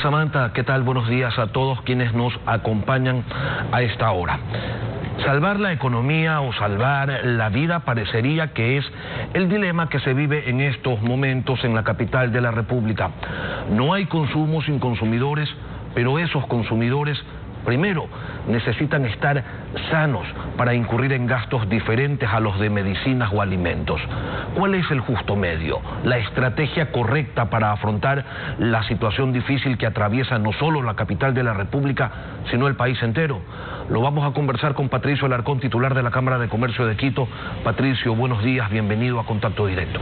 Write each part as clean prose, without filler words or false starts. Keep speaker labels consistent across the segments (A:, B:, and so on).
A: Samantha, ¿qué tal? Buenos días a todos quienes nos acompañan a esta hora. Salvar la economía o salvar la vida parecería que es el dilema que se vive en estos momentos en la capital de la República. No hay consumo sin consumidores, pero esos consumidores primero necesitan estar sanos para incurrir en gastos diferentes a los de medicinas o alimentos. ¿Cuál es el justo medio? La estrategia correcta para afrontar la situación difícil que atraviesa no solo la capital de la República, sino el país entero. Lo vamos a conversar con Patricio Alarcón, titular de la Cámara de Comercio de Quito. Patricio, buenos días, bienvenido a Contacto Directo.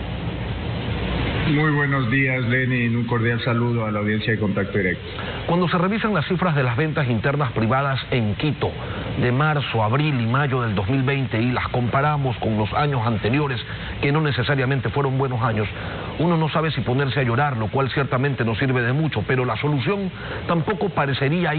B: Muy buenos días, Lenin. Un cordial saludo a la audiencia de Contacto Directo.
A: Cuando se revisan las cifras de las ventas internas privadas en Quito de marzo, abril y mayo del 2020 y las comparamos con los años anteriores, que no necesariamente fueron buenos años, uno no sabe si ponerse a llorar, lo cual ciertamente no sirve de mucho, pero la solución tampoco parecería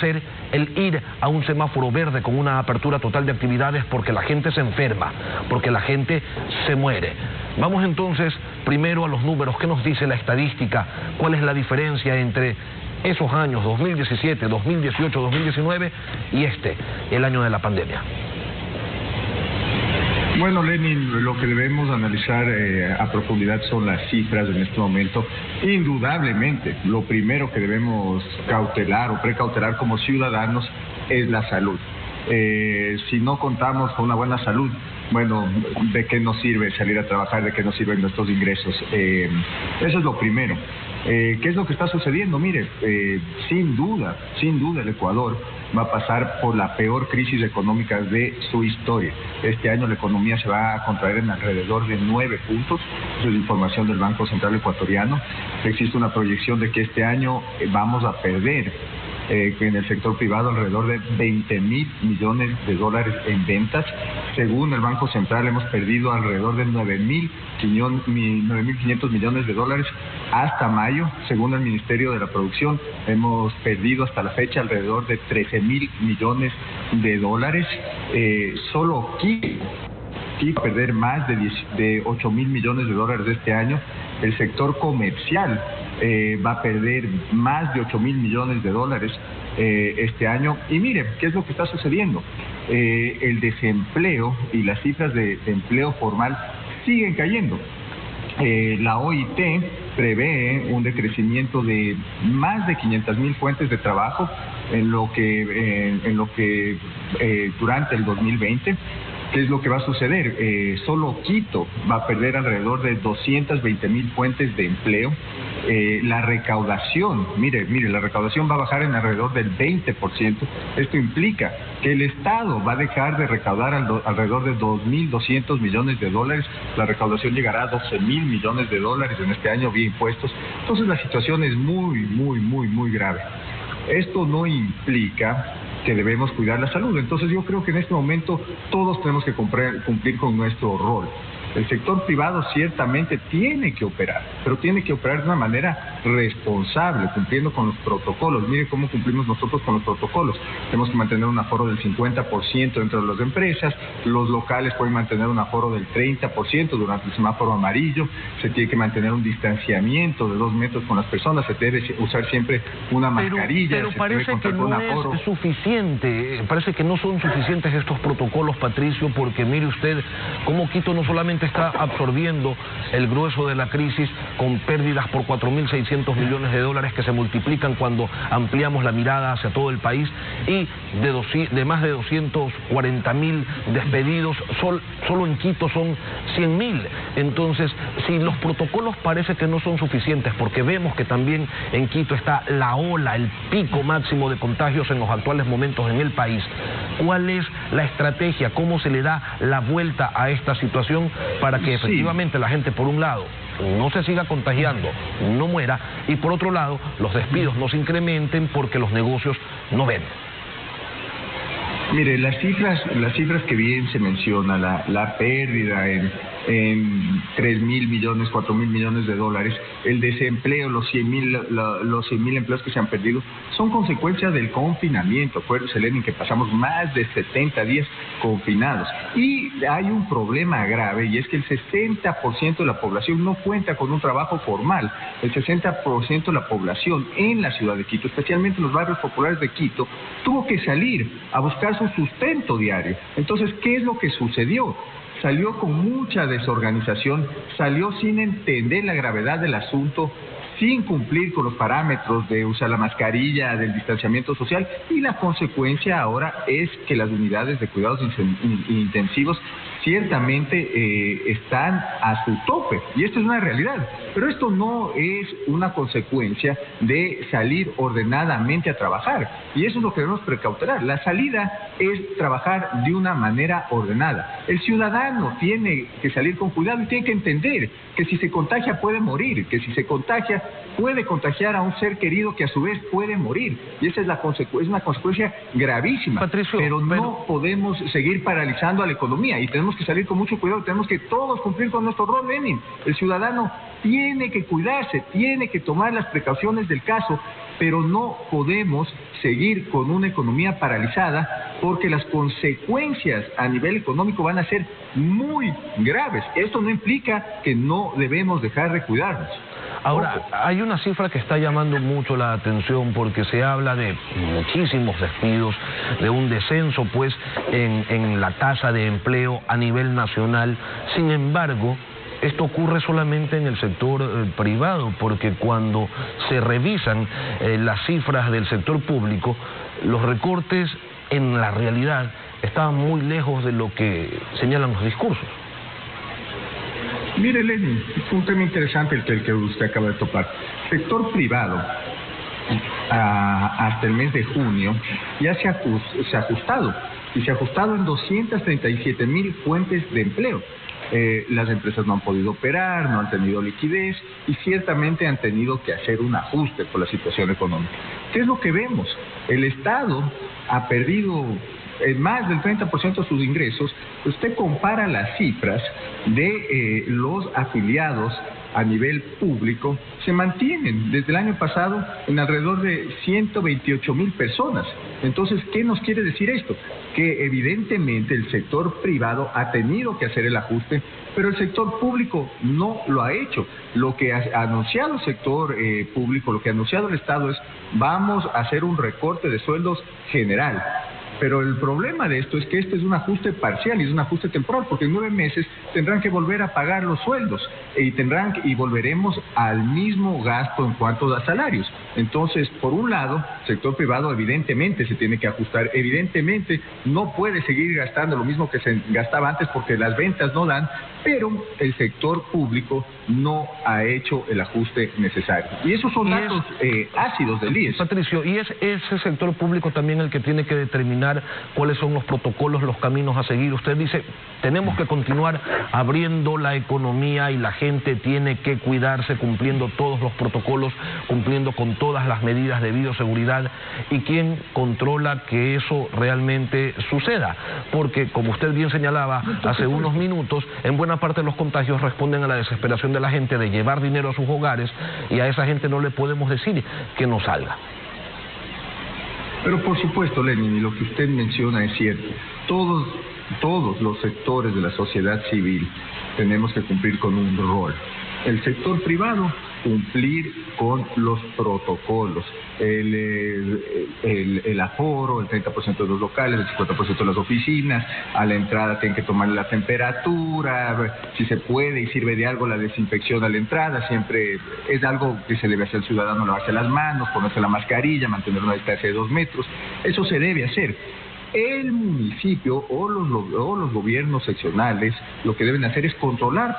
A: ser el ir a un semáforo verde con una apertura total de actividades porque la gente se enferma, porque la gente se muere. Vamos entonces primero a los números. ¿Qué nos dice la estadística? ¿Cuál es la diferencia entre esos años, 2017, 2018, 2019 y el año de la pandemia?
B: Bueno, Lenin, lo que debemos analizar a profundidad son las cifras en este momento. Indudablemente, lo primero que debemos cautelar o precautelar como ciudadanos es la salud. Si no contamos con una buena salud, bueno, ¿de qué nos sirve salir a trabajar? ¿De qué nos sirven nuestros ingresos? Eso es lo primero. ¿Qué es lo que está sucediendo? Mire, sin duda el Ecuador va a pasar por la peor crisis económica de su historia. Este año la economía se va a contraer en alrededor de 9 puntos. Esa es información del Banco Central Ecuatoriano. Existe una proyección de que este año vamos a perder en el sector privado alrededor de 20.000 millones de dólares en ventas. Según el Banco Central hemos perdido alrededor de 9.500 millones de dólares hasta mayo. Según el Ministerio de la Producción hemos perdido hasta la fecha alrededor de 13.000 millones de dólares. Solo Quito perder más de 8.000 millones de dólares este año. El sector comercial va a perder más de 8.000 millones de dólares este año. Y mire, ¿qué es lo que está sucediendo? El desempleo y las cifras de empleo formal siguen cayendo. La OIT prevé un decrecimiento de más de 500.000 fuentes de trabajo en lo que durante el 2020. ¿Qué es lo que va a suceder? Solo Quito va a perder alrededor de 220.000 fuentes de empleo. La recaudación, mire, la recaudación va a bajar en alrededor del 20%. Esto implica que el Estado va a dejar de recaudar alrededor de 2.200 millones de dólares. La recaudación llegará a 12.000 millones de dólares en este año vía impuestos. Entonces la situación es muy grave. Esto no implica que debemos cuidar la salud. Entonces yo creo que en este momento todos tenemos que cumplir con nuestro rol. El sector privado ciertamente tiene que operar, pero tiene que operar de una manera responsable, cumpliendo con los protocolos. Mire cómo cumplimos nosotros con los protocolos. Tenemos que mantener un aforo del 50% dentro de las empresas, los locales pueden mantener un aforo del 30% durante el semáforo amarillo, se tiene que mantener un distanciamiento de 2 metros con las personas, se debe usar siempre una mascarilla.
A: Pero parece que no es suficiente, parece que no son suficientes estos protocolos, Patricio, porque mire usted cómo Quito no solamente está absorbiendo el grueso de la crisis con pérdidas por 4.600 millones de dólares que se multiplican cuando ampliamos la mirada hacia todo el país y de más de 240.000 despedidos, solo en Quito son 100.000. Entonces, si los protocolos parece que no son suficientes, porque vemos que también en Quito está la ola, el pico máximo de contagios en los actuales momentos en el país, ¿cuál es la estrategia? ¿Cómo se le da la vuelta a esta situación para que efectivamente la gente, por un lado, no se siga contagiando, no muera, y por otro lado, los despidos no se incrementen porque los negocios no ven?
B: Mire, las cifras que bien se menciona, la pérdida en en 3.000 millones, 4.000 millones de dólares. El desempleo, los 100.000 empleos que se han perdido, son consecuencia del confinamiento. Acuérdense, Lenin, que pasamos más de 70 días confinados. Y hay un problema grave, y es que el 60% de la población no cuenta con un trabajo formal. El 60% de la población en la ciudad de Quito, especialmente en los barrios populares de Quito, tuvo que salir a buscar su sustento diario. Entonces, ¿qué es lo que sucedió? Salió con mucha desorganización, salió sin entender la gravedad del asunto, sin cumplir con los parámetros de usar la mascarilla, del distanciamiento social, y la consecuencia ahora es que las unidades de cuidados intensivos ciertamente están a su tope, y esto es una realidad. Pero esto no es una consecuencia de salir ordenadamente a trabajar, y eso es lo que debemos precautelar. La salida es trabajar de una manera ordenada. El ciudadano tiene que salir con cuidado y tiene que entender que si se contagia puede morir, que si se contagia puede contagiar a un ser querido que a su vez puede morir, y esa es una consecuencia gravísima.
A: Patricio,
B: pero no podemos seguir paralizando a la economía, y tenemos que salir con mucho cuidado. Tenemos que todos cumplir con nuestro rol, Lenin. El ciudadano tiene que cuidarse, tiene que tomar las precauciones del caso, pero no podemos seguir con una economía paralizada, porque las consecuencias a nivel económico van a ser muy graves. Esto no implica que no debemos dejar de cuidarnos.
A: Ahora, hay una cifra que está llamando mucho la atención, porque se habla de muchísimos despidos, de un descenso pues en la tasa de empleo a nivel nacional. Sin embargo, esto ocurre solamente en el sector privado, porque cuando se revisan las cifras del sector público, los recortes en la realidad estaban muy lejos de lo que señalan los discursos.
B: Mire, Lenin, es un tema interesante el que usted acaba de topar. Sector privado, hasta el mes de junio, ya se ha ajustado, y se ha ajustado en 237.000 fuentes de empleo. Las empresas no han podido operar, no han tenido liquidez, y ciertamente han tenido que hacer un ajuste por la situación económica. ¿Qué es lo que vemos? El Estado ha perdido más del 30% de sus ingresos. Usted compara las cifras de los afiliados a nivel público, se mantienen desde el año pasado en alrededor de 128.000 personas. Entonces, ¿qué nos quiere decir esto? Que evidentemente el sector privado ha tenido que hacer el ajuste, pero el sector público no lo ha hecho. Lo que ha anunciado el sector público, lo que ha anunciado el Estado es: vamos a hacer un recorte de sueldos general. Pero el problema de esto es que este es un ajuste parcial y es un ajuste temporal, porque en 9 meses tendrán que volver a pagar los sueldos y volveremos al mismo gasto en cuanto a salarios. Entonces, por un lado, el sector privado evidentemente se tiene que ajustar, evidentemente no puede seguir gastando lo mismo que se gastaba antes porque las ventas no dan, pero el sector público no ha hecho el ajuste necesario. Y esos son datos ácidos del IES.
A: Patricio, ¿y es ese sector público también el que tiene que determinar cuáles son los protocolos, los caminos a seguir? Usted dice, tenemos que continuar abriendo la economía y la gente tiene que cuidarse cumpliendo todos los protocolos, cumpliendo con todas las medidas de bioseguridad. ¿Y quién controla que eso realmente suceda? Porque, como usted bien señalaba hace unos minutos, en buena parte de los contagios responden a la desesperación de la gente de llevar dinero a sus hogares, y a esa gente no le podemos decir que no salga.
B: Pero por supuesto, Lenin, y lo que usted menciona es cierto. Todos los sectores de la sociedad civil tenemos que cumplir con un rol. El sector privado, cumplir con los protocolos, el aforo, el 30% de los locales, el 50% de las oficinas. A la entrada tienen que tomarle la temperatura, si se puede y sirve de algo la desinfección a la entrada. Siempre es algo que se debe hacer al ciudadano: lavarse las manos, ponerse la mascarilla, mantener una distancia de 2 metros. Eso se debe hacer. El municipio o los gobiernos seccionales lo que deben hacer es controlar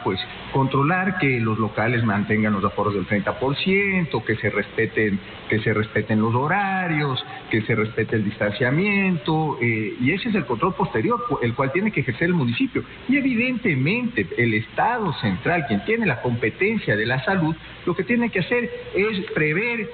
B: que los locales mantengan los aforos del 30%, que se respeten los horarios, que se respete el distanciamiento, y ese es el control posterior, el cual tiene que ejercer el municipio. Y evidentemente el Estado central, quien tiene la competencia de la salud, lo que tiene que hacer es prever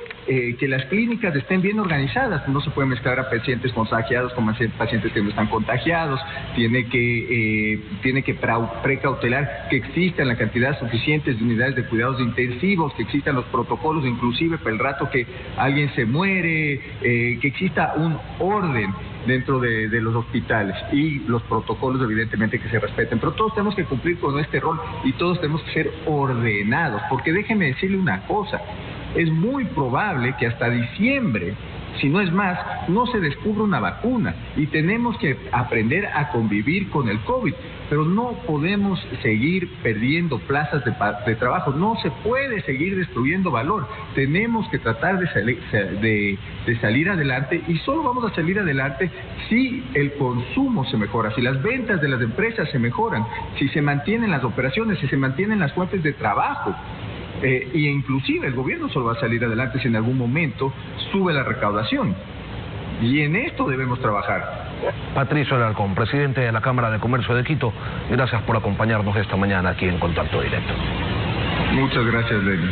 B: que las clínicas estén bien organizadas. No se puede mezclar a pacientes contagiados con pacientes que no están contagiados. Tiene que precautelar que existan la cantidad suficiente de unidades de cuidados intensivos, que existan los protocolos, inclusive para el rato que alguien se muere, que exista un orden dentro de los hospitales y los protocolos evidentemente que se respeten, pero todos tenemos que cumplir con este rol y todos tenemos que ser ordenados, porque déjeme decirle una cosa, es muy probable que hasta diciembre, si no es más, no se descubra una vacuna y tenemos que aprender a convivir con el COVID, pero no podemos seguir perdiendo plazas de trabajo, no se puede seguir destruyendo valor, tenemos que tratar de salir adelante y solo vamos a salir adelante si el consumo se mejora, si las ventas de las empresas se mejoran, si se mantienen las operaciones, si se mantienen las fuentes de trabajo. Y inclusive el gobierno solo va a salir adelante si en algún momento sube la recaudación. Y en esto debemos trabajar.
A: Patricio Alarcón, presidente de la Cámara de Comercio de Quito, gracias por acompañarnos esta mañana aquí en Contacto Directo.
B: Muchas gracias, Lenin.